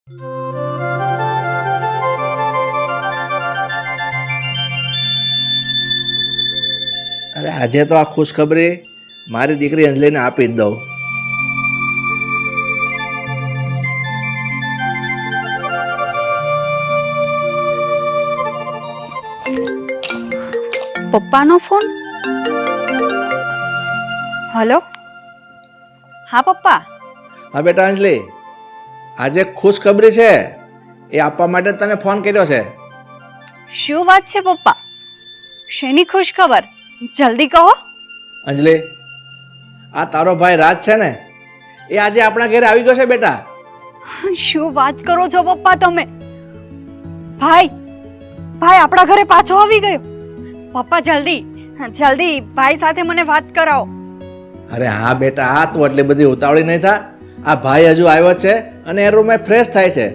અરે આજે તો આ ખુશખબરી મારી દીકરી અંજલિને આપી જ દઉં. પપ્પાનો ફોન. હલો. હા પપ્પા. હા બેટા અંજલિ, આજે ખુશખબરી છે એ આપવા માટે તને ફોન કર્યો છે. શું વાત છે પપ્પા? શેની ખુશ ખબર? જલ્દી કહો. અંજલિ, આ તારો ભાઈ રાજ છે ને, એ આજે આપણા ઘરે આવી ગયો છે બેટા. શું વાત કરો છો પપ્પા તમે? ભાઈ ભાઈ આપણા ઘરે પાછો આવી ગયો. પપ્પા જલ્દી જલ્દી ભાઈ સાથે મને વાત કરાવો. અરે હા બેટા, હા તું એટલી બધી ઉતાવળી નહીં થા. આ ભાઈ હજુ આવ્યો છે અને એ રૂમમાં ફ્રેશ થાય છે.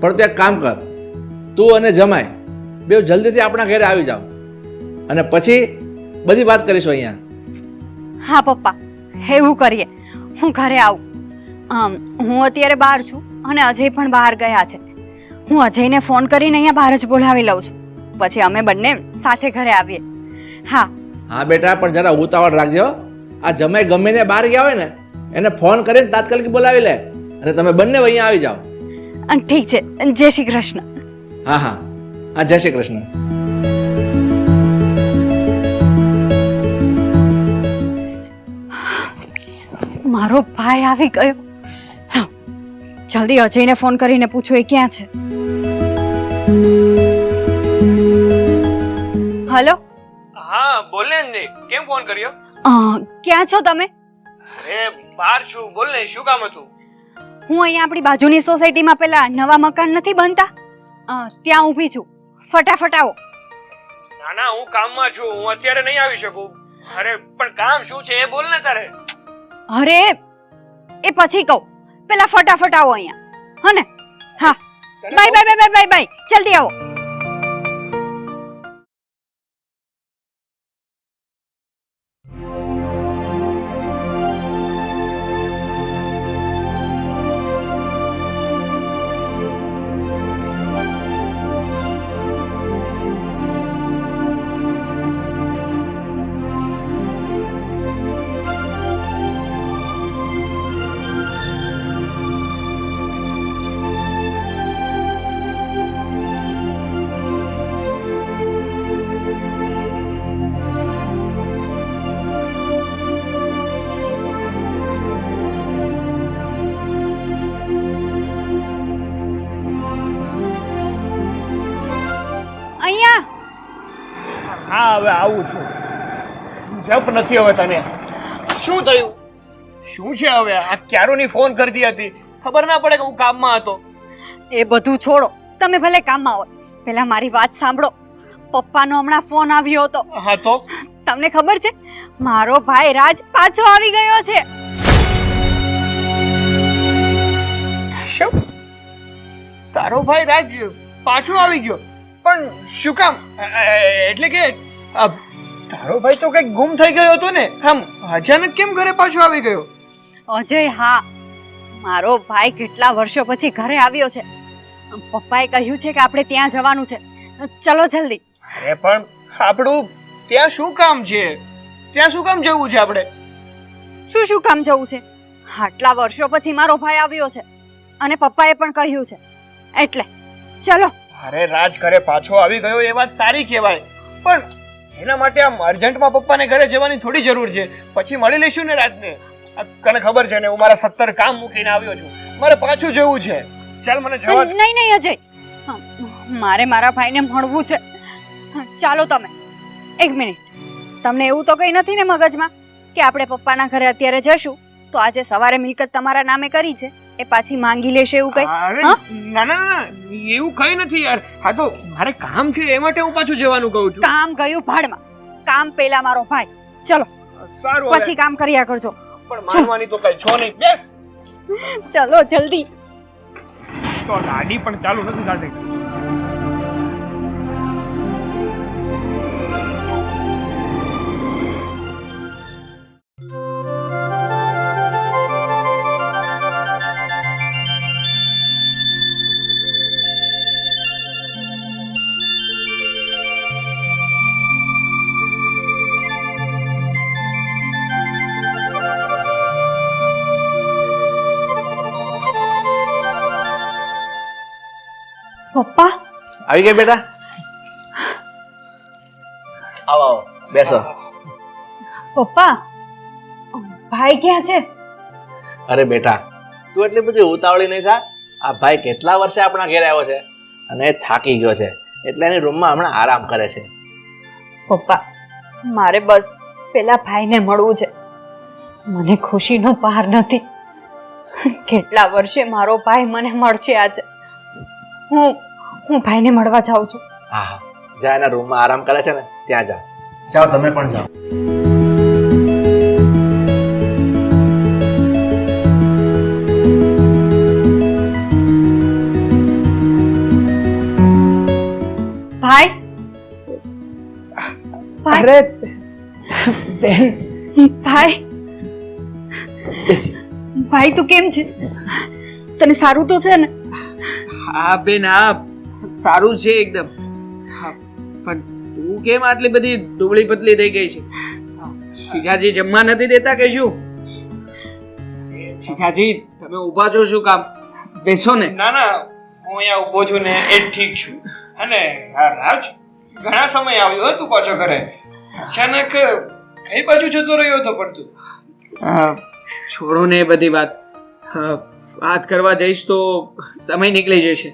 પણ તું એક કામ કર, તું અને જમાઈ બે જલ્દીથી આપણા ઘરે આવી જાઓ અને પછી બધી વાત કરીશું અહીંયા. હા પપ્પા, એવું કરીએ. હું ઘરે આવું. હું અત્યારે બહાર છું અને અજય પણ બહાર ગયા છે. હું અજયને ફોન કરીને અહીંયા બહાર જ બોલાવી લઉં છું. પછી અમે બંને સાથે ઘરે આવીએ. હા હા બેટા, પણ જરા ઉતાવળ રાખજો. આ જમાઈ ગમે ને બહાર ગયા હોય ને એને ફોન કરીને તાત્કાલિક બોલાવી લે અને તમે બંને અહીંયા આવી જાઓ. ઠીક છે. જય શ્રી કૃષ્ણ. હા હા હા, જય શ્રી કૃષ્ણ. મારો ભાઈ આવી ગયો. જલ્દી અજયને ફોન કરીને પૂછો એ ક્યાં છે. હલો. હા બોલ ને, કેમ ફોન કર્યો? ક્યાં છો તમે? અરે બહાર છું, બોલ ને શું કામ હતું? હું અહીંયા આપણી બાજુની સોસાયટીમાં પેલા નવા મકાન નથી બનતા, ત્યાં ઊભી છું. ફટાફટ આવો. ના ના, હું કામમાં છું, હું અત્યારે નહીં આવી શકું. અરે પણ કામ શું છે એ બોલ ને તારે. અરે એ પછી કહું, પેલા ફટાફટ આવો અહીંયા. હને? હા, bye bye bye bye bye. જલ્દી આવો. અહીંયા. હા હવે આવું છું. જપ નથી હવે તને. શું થયું? શું છે હવે? આ ક્યારોની ફોન કરતી હતી, ખબર ના પડે કે હું કામમાં હતો. એ બધું છોડો, તમે ભલે કામમાં હોય, પેલા મારી વાત સાંભળો. પપ્પાનો હમણાં ફોન આવ્યો હતો. હા તો તમને ખબર છે મારો ભાઈ રાજ પાછો આવી ગયો છે. શું? તારો ભાઈ રાજ પાછો આવી ગયો? પણ શું કામ? એટલે કે તારો ભાઈ તો કઈક ગુમ થઈ ગયો હતો ને, આમ અચાનક કેમ ઘરે પાછો આવી ગયો? અજય, હા, મારો ભાઈ કેટલા વર્ષો પછી ઘરે આવ્યો છે. પપ્પાએ કહ્યું છે કે આપણે ત્યાં જવાનું છે. ચલો જલ્દી. અરે પણ આપણું ત્યાં શું કામ છે? ત્યાં શું કામ જવું છે આપણે? શું કામ જવું છે? આટલા વર્ષો પછી મારો ભાઈ આવ્યો છે અને પપ્પાએ પણ કહ્યું છે એટલે ચલો. અરે રાજ ઘરે પાછો આવી ગયો એ વાત સારી કહેવાય, પણ એના માટે આમ અર્જન્ટમાં પપ્પાને ઘરે જવાની થોડી જરૂર છે. પછી મળી લઈશું ને રાતને. તને ખબર છે ને, હું મારા 17 કામ મૂકીને આવ્યો છું, મારે પાછું જવું છે. ચાલ મને જવા દે. નહીં નહીં અજય, મારે મારા ભાઈને મળવું છે. ચાલો તમે. એક મિનિટ, તમને એવું તો કઈ નથી ને મગજમાં કે આપણે પપ્પાના ઘરે અત્યારે જશું તો આજે સવારે મિલકત તમારા નામે કરી છે એ પાછી માંગી લેશે એવું કઈ? અરે ના ના ના, એવું કઈ નથી યાર. હા તો મારે કામ છે એ માટે હું પાછું જવાનું કહું છું. કામ ગયું ભાડમાં, કામ પેલા મારો ભાઈ. ચલો સારું, પછી કામ કર્યા કરજો. પણ માનવાની તો કઈ છો નહીં. બેસ. ચલો જલ્દી. તો ગાડી પણ ચાલુ નથી થતી. આવી ગઈ બેટા? આવો આવો બેસો. પપ્પા ભાઈ ક્યાં છે? અરે બેટા, તું એટલી બધી ઉતાવળી નહીં થા. આ ભાઈ કેટલા વર્ષે આપણા ઘરે આવ્યો છે અને એ થાકી ગયો છે, એટલે એની રૂમમાં હમણાં આરામ કરે છે. પપ્પા મારે બસ પેલા ભાઈને મળવું છે. મને ખુશીનો પાર નથી. કેટલા વર્ષે મારો ભાઈ મને મળશે આજે. હું ભાઈને મળવા જાઉં છું. હા હા, જ્યાં એના રૂમમાં આરામ કરે છે ને ત્યાં જાઓ. જાઓ, તમે પણ જાઓ. ભાઈ અરે બેન, ભાઈ ભાઈ તું કેમ છે? તને સારું તો છે ને? હા બેન, હા સારું છે એકદમ. હા, પણ તું કેમ આટલી બધી દુબળી પતલી થઈ ગઈ છે? જીજાજી જમવા નથી દેતા કે શું? જીજાજી તમે ઊભા છો શું કામ? બેસો ને. ના ના, હું અહીંયા ઊભો છું ને એ ઠીક છું. અને હા રાજ, ઘણા સમય આવ્યો તું પાછો ઘરે. અચાનક કઈ બાજુ જતો રહ્યો હતો પણ તું? છોડો ને એ બધી વાત. વાત કરવા જઈશ તો સમય નીકળી જશે.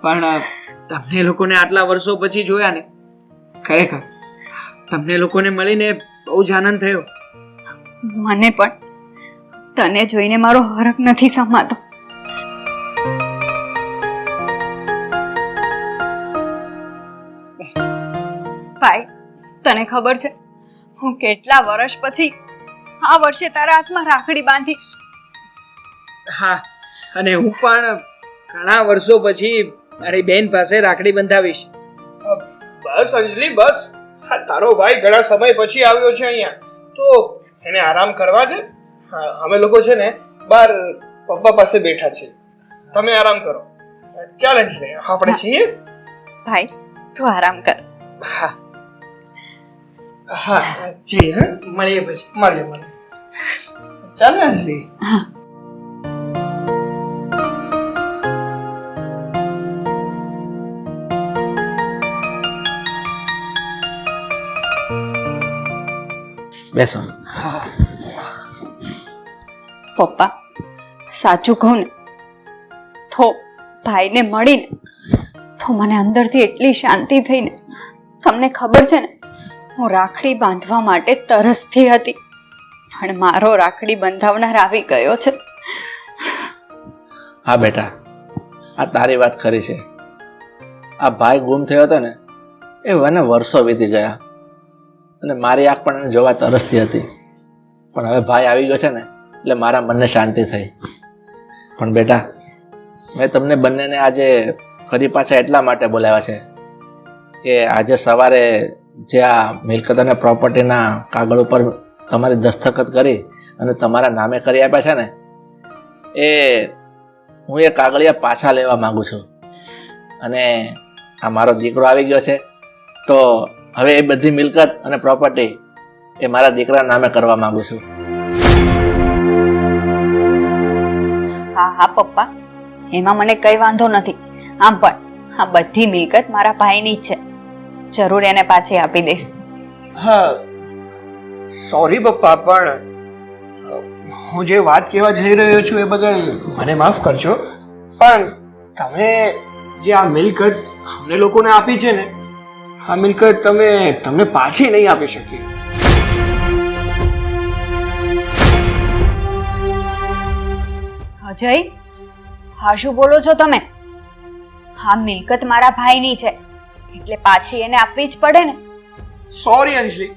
પણ તમને લોકોને આટલા વર્ષો પછી જોયા ને, ખરેખર તમને લોકોને મળીને બહુ જ આનંદ થયો. મને પણ તને જોઈને મારો હરખ નથી સમાતો. ભાઈ તને ખબર છે હું કેટલા વર્ષ પછી આ વર્ષે તારા હાથમાં રાખડી બાંધીશ. હા, અને હું પણ ઘણા વર્ષો પછી મારી બેન પાસે રાખડી બંધાવીશ. બસ અંજલિ બસ. તારો ભાઈ ઘણા સમય પછી આવ્યો છે અહીંયા, તો એને આરામ કરવા દે. અમે લોકો છે ને બહાર પપ્પા પાસે બેઠા છે. તમે આરામ કરો. ચાલે છે આપણે છીએ. ભાઈ તું આરામ કર. હા હા જી. હા મળીએ પછી. મળીએ. ચાલે અંજલિ. બેસો. પપ્પા સાચું કહું ને તો ભાઈને મળીને તો મને અંદરથી એટલી શાંતિ થઈ ને. તમને ખબર છે ને હું રાખડી બાંધવા માટે તરસતી હતી, પણ મારો રાખડી બંધાવનાર આવી ગયો છે. હા બેટા, આ તારી વાત ખરી છે. આ ભાઈ ગુમ થયો હતો ને એ મને વર્ષો વીતી ગયા અને મારી આંખ પણ એને જોવા તરસતી હતી. પણ હવે ભાઈ આવી ગયો છે ને એટલે મારા મનને શાંતિ થઈ. પણ બેટા, મેં તમને બંનેને આજે ફરી પાછા એટલા માટે બોલાવ્યા છે કે આજે સવારે જે આ મિલકત અને પ્રોપર્ટીના કાગળ ઉપર તમારી દસ્તખત કરી અને તમારા નામે કરી આપ્યા છે ને, એ હું એ કાગળિયા પાછા લેવા માંગુ છું. અને આ મારો દીકરો આવી ગયો છે તો હવે એ બધી મિલકત અને પ્રોપર્ટી એ મારા દીકરા નામે કરવા માંગુ છું. હા હા પપ્પા, એમાં મને કઈ વાંધો નથી. આમ પણ આ બધી મિલકત મારા ભાઈની જ છે. જરૂર એને પાછી આપી દઈશ. હા સોરી પપ્પા, પણ હું જે વાત કહેવા જઈ રહ્યો છું એ બદલ મને માફ કરજો. પણ તમે જે આ મિલકત અમને લોકોને આપી છે ને, આ મિલકત તમને પાછી નહીં આપી શકીએ. અજય, હા શું બોલો છો તમે? આ મિલકત મારા ભાઈની છે એટલે પાછી એને આપવી જ પડે ને. સોરી અંજલિ,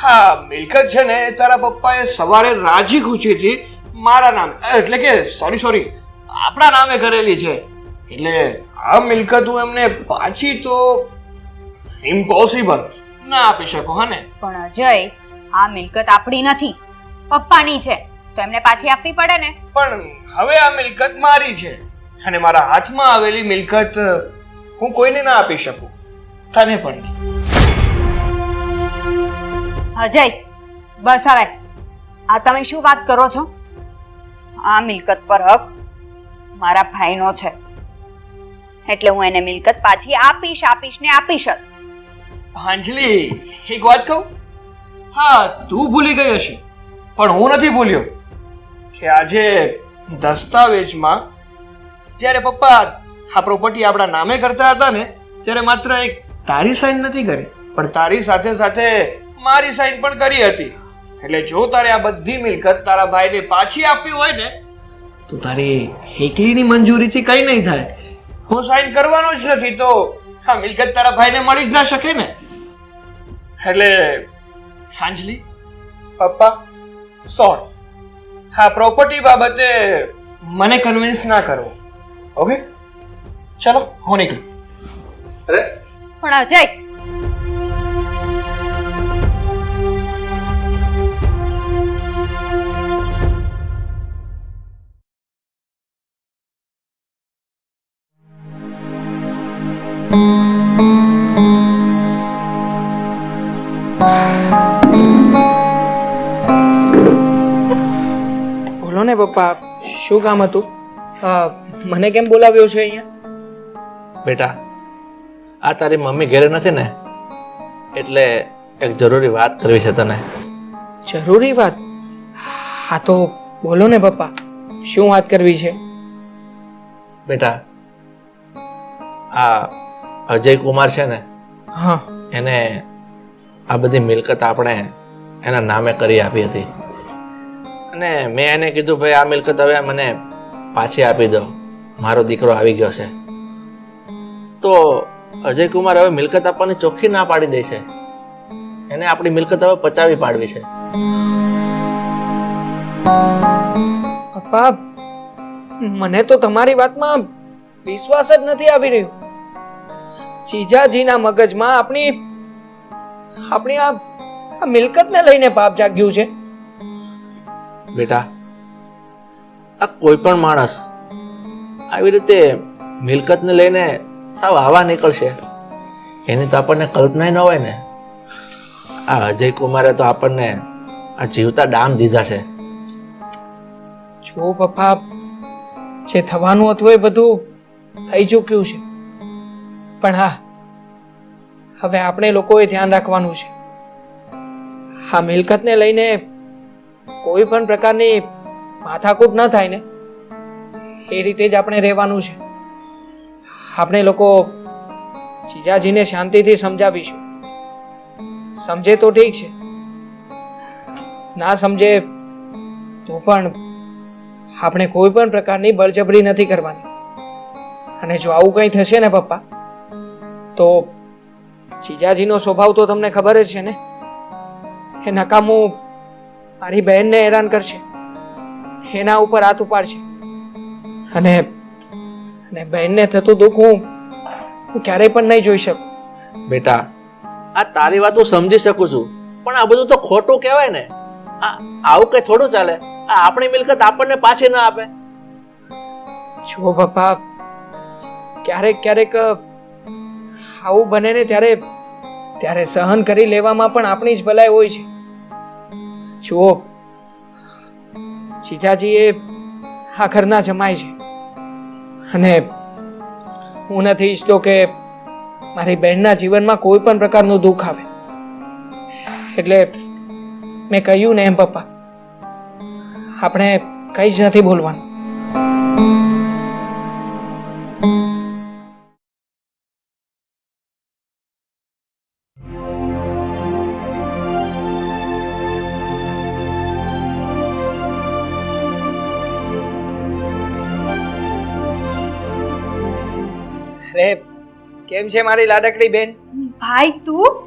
હા મિલકત છે ને તારા પપ્પાએ સવારે રાજી ખુશીથી મારા નામે, એટલે કે સોરી આપણા નામે કરેલી છે. એટલે આ મિલકત હું એમને પાછી તો ઇમ્પોસિબલ ના આપી શકું. હા ને? પણ અજય, આ મિલકત આપણી નથી, પપ્પાની છે, તો એમને પાછી આપવી પડે ને. પણ હવે આ મિલકત મારી છે અને મારા હાથમાં આવેલી મિલકત હું કોઈને ના આપી શકું, તને પણ નહીં. અજય બસ હવે, આ તમે શું વાત કરો છો? આ મિલકત પર હક મારા ભાઈનો છે. એટલે હું એને મિલકત પાછી આપીશ ને આપીશ જ. અંજલિ, એક વાત કહું? હા, તું ભૂલી ગઈ હશે, પણ હું નથી ભૂલ્યો કે આજે દસ્તાવેજમાં જ્યારે પપ્પા આ પ્રોપર્ટી આપણા નામે કરતા હતા ને, ત્યારે માત્ર એક તારી સાઈન નથી કરી, પણ તારી સાથે સાથે મારી સાઈન પણ કરી હતી. એટલે જો તારે આ બધી મિલકત તારા ભાઈને પાછી આપવી હોય ને, તો તારી એકલીની મંજૂરીથી કંઈ નહીં થાય. હું સાઈન કરવાનો જ નથી, તો આ મિલકત તારા ભાઈને મળી જ ના શકે ને. એટલે અંજલિ, પપ્પા, સોરી, હા, પ્રોપર્ટી બાબતે મને કન્વિન્સ ના કરવો. ઓકે, ચલો હું નીકળું. અરે પણ અજય, બોલો ને પપ્પા, શું કામ હતું? મને કેમ બોલાવ્યો છે અહીંયા? બેટા, આ તારી મમ્મી ઘરે નથી ને, એટલે એક જરૂરી વાત કરવી છે તને. જરૂરી વાત? હા તો બોલો ને પપ્પા, શું વાત કરવી છે? બેટા, આ અજય કુમાર છે ને, હા, એને આ બધી મિલકત આપણે એના નામે કરી આપી હતી, અને મેં એને કીધું ભાઈ આ મિલકત હવે મને પાછી આપી દો, મારો દીકરો આવી ગયો છે. તો અજય કુમાર હવે મિલકત આપવાની ચોખ્ખી ના પાડી દે છે. એને આપણી મિલકત હવે પચાવી પાડવી છે. પપ્પા, મને તો તમારી વાતમાં વિશ્વાસ જ નથી આવી રહ્યો. જીજાજીના મગજમાં આપણી આ મિલકતને લઈને પાપ જાગ્યું છે. બેટા, આ કોઈ પણ માણસ આવી રીતે મિલકતને લઈને સાવ આવા નીકળશે એની તો આપણને કલ્પના ન હોય ને. આ અજય કુમારે તો આપણને આ જીવતા ડામ દીધા છે. જો પપ્પા, જે થવાનું હતું એ બધું થઈ ચૂક્યું છે, પણ હા, હવે આપણે લોકોએ ધ્યાન રાખવાનું છે. આ મિલકતને લઈને કોઈ પણ પ્રકારની માથાકૂટ ન થાય ને, એ રીતે જ આપણે રહેવાનું છે. આપણે લોકો જીજાજીને શાંતિથી સમજાવીશું. સમજે તો ઠીક છે, ના સમજે તો પણ આપણે કોઈ પણ પ્રકારની બળજબરી નથી કરવાની. અને જો આવું કંઈ થશે ને પપ્પા, તો જીજાજીનો સ્વભાવ તો તમને ખબર જ છે ને, એ નકામું મારી બહેનને હેરાન કરશે, એના ઉપર હાથ ઉપાડશે, અને બહેનને થતું દુઃખ હું ક્યારેય પણ નહીં જોઈ શકું. બેટા, આ તારી વાત હું સમજી શકું છું, પણ આ બધું તો ખોટું કહેવાય ને. આવું કઈ થોડું ચાલે. આ આપણી મિલકત આપણને પાછી ના આપે. જો પપ્પા, ક્યારેક આવું બને ને ત્યારે સહન કરી લેવામાં પણ આપણી જ ભલાઈ હોય છે. જુઓ, જીજાજી એ આ ઘરના જમાય છે, અને હું નથી ઈચ્છતો કે મારી બહેનના જીવનમાં કોઈ પણ પ્રકારનું દુઃખ આવે. એટલે મેં કહ્યું ને એમ પપ્પા, આપણે કંઈ જ નથી બોલવાનું. અરે, કેમ છે મારી લાડકડી બેન? ભાઈ તું?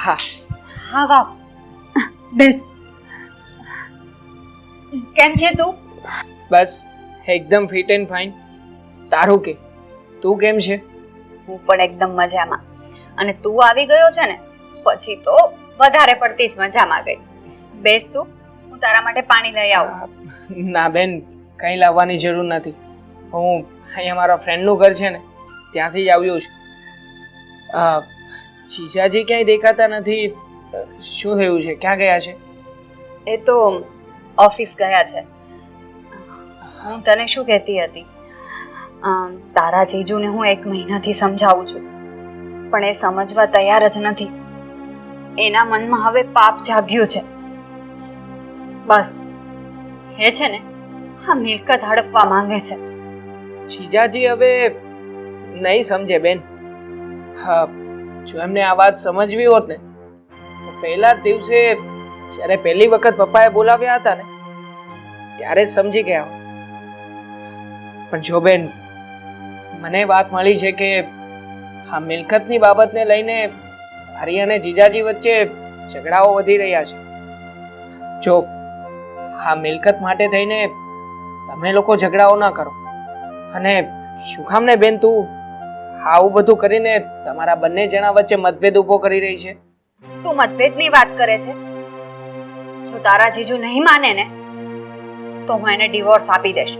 હા, હા, વાહ, બેસ. કેમ છે તું? બસ એકદમ ફિટ એન્ડ ફાઇન. તારું કે, તું કેમ છે? હું પણ એકદમ મજામાં. અને તું આવી ગયો છે ને, પછી તો વધારે પડતી જ મજામાં ગઈ. બેસ તું, હું તારા માટે પાણી લઈ આવું. ના બેન, કંઈ લાવવાની જરૂર નથી. હું અહીંયા મારા ફ્રેન્ડનું ઘર છે ને, ત્યાંથી જ આવ્યો છું. જીજાજી ક્યાંય દેખાતા નથી. શું થયું છે? ક્યાં ગયા છે? એ તો ઓફિસ ગયા છે. હું તને શું કહેતી હતી, તારા જીજુને હું 1 મહિનાથી સમજાવું છું, પણ એ સમજવા તૈયાર જ નથી. એના મનમાં હવે પાપ જાગ્યું છે. બસ એ છે ને આ મિલકત હડપવા માંગે છે. જીજાજી હવે નહીં સમજે બેન. હા, જો એમને આ વાત સમજવી હોત ને તો પહેલા જ દિવસે જ્યારે પહેલી વખત પપ્પાએ બોલાવ્યા હતા ને ત્યારે જ સમજી ગયા હોત. પણ જો બેન, મને વાત મળી છે કે આ મિલકતની બાબતને લઈને તારી અને જીજાજી વચ્ચે ઝઘડાઓ વધી રહ્યા છે. જો આ મિલકત માટે થઈને તમે લોકો ઝઘડાઓ ના કરો. અને શું કામ ને બેન તું આવું બધું કરીને તમારા બંને જણા વચ્ચે મતભેદ ઊભો કરી રહી છે? તું મતભેદની વાત કરે છે? જો તારા જીજુ નહીં માને ને તો હું એને ડિવોર્સ આપી દઈશ.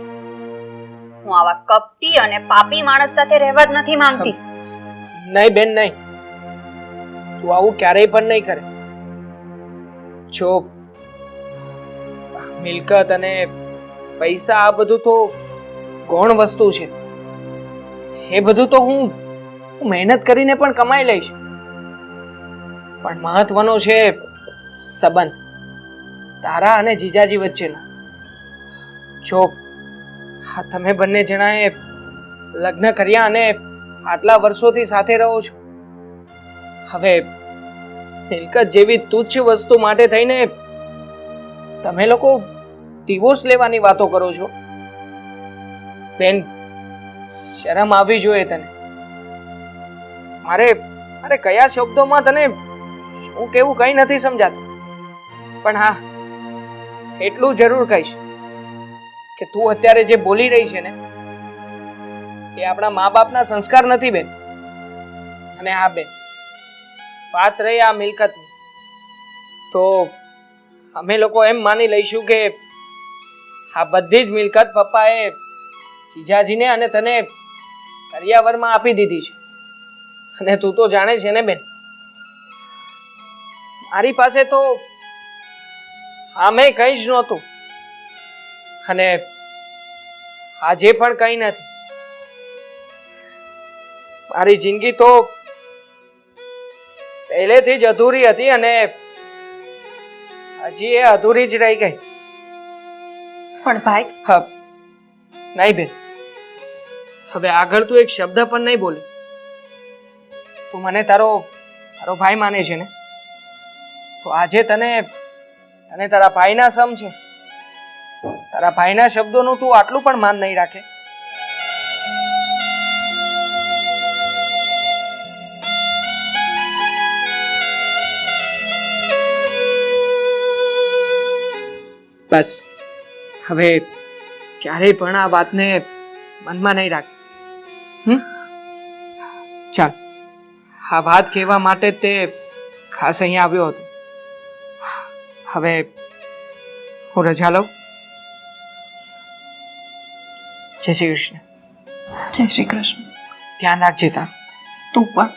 હું આવા કપટી અને પાપી માણસ સાથે રહેવા જ નથી માંગતી. નહીં બેન નહીં, તું આવું ક્યારેય પણ નહીં કરે. જો મિલકત અને પૈસા આ બધું તો ગૌણ વસ્તુ છે. એ બધું તો હું મહેનત કરીને પણ કમાઈ લઈશ. પણ મહત્વનો છે સંબંધ તારા અને જીજાજી વચ્ચેનો. જો તમે બંને જણાએ લગ્ન કર્યા અને આટલા વર્ષોથી સાથે રહો છો, હવે મિલકત જેવી તુચ્છ વસ્તુ માટે થઈને તમે લોકો ડિવોર્સ લેવાની વાતો કરો છો. બેન, શરમ આવવી જોઈએ તને. મારે કયા શબ્દોમાં તને શું કેવું કઈ નથી સમજાતું. પણ હા, એટલું જરૂર કહીશ કે તું અત્યારે જે બોલી રહી છે ને એ આપણા મા બાપના સંસ્કાર નથી બેન. અને હા બેન, વાત રહી આ મિલકતની, તો અમે લોકો એમ માની લઈશું કે આ બધી જ મિલકત પપ્પાએ જીજાજીને અને તને કરિયાવરમાં આપી દીધી છે. અને તું તો જાણે છે ને બેન, મારી પાસે તો આમે કંઈ જ નહોતું અને આજે પણ કંઈ નથી. મારી જિંદગી તો પહેલેથી જ અધૂરી હતી અને હજી એ અધૂરી જ રહી ગઈ. પણ ભાઈ, હા, નહીં બેન, હવે આગળ તું એક શબ્દ પણ નહીં બોલે. તું મને તારો ભાઈ માને છે ને, તો આજે તને તારા ભાઈના સમ છે. તારા ભાઈના શબ્દોનું તું આટલું પણ માન નહીં રાખે. બસ હવે ક્યારેય પણ આ વાતને મનમાં નહીં રાખ. ચાલ, આ વાત કહેવા માટે જ તે ખાસ અહીંયા આવ્યો હતો. હવે હું રજા લઉં. જય શ્રી કૃષ્ણ. જય શ્રી કૃષ્ણ. ધ્યાન રાખજે તાર. તું પણ.